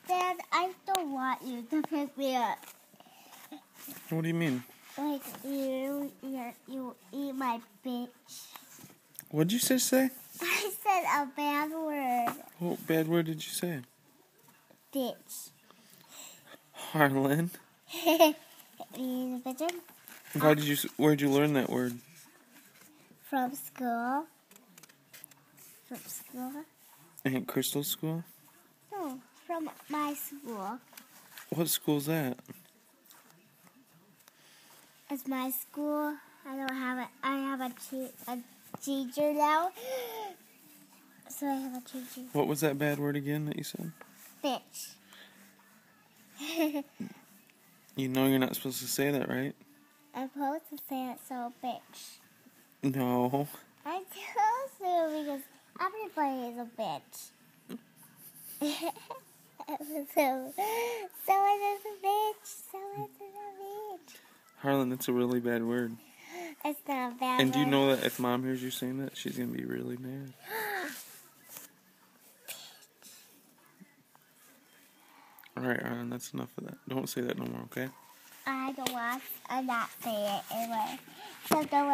Dad, I don't want you to pick me up. What do you mean? Like, you eat my bitch. What'd you say? I said a bad word. What bad word did you say? Bitch. Harlan? Means pigeon. Where'd you learn that word? From school. From school? Aunt Crystal's school? No, from my school. What school's that? It's my school. I don't have it. I have a teacher now. So I have a teacher. What was that bad word again that you said? Bitch. You know you're not supposed to say that, right? I'm supposed to say it, so bitch. No. I'm supposed to because everybody is a bitch. Someone is a bitch. Someone is a bitch. Harlan, that's a really bad word. It's not a bad And do you word. know that if Mom hears you saying that, she's going to be really mad? Alright, Harlan, that's enough of that. Don't say that no more, okay? I don't want to not say it anyway. So don't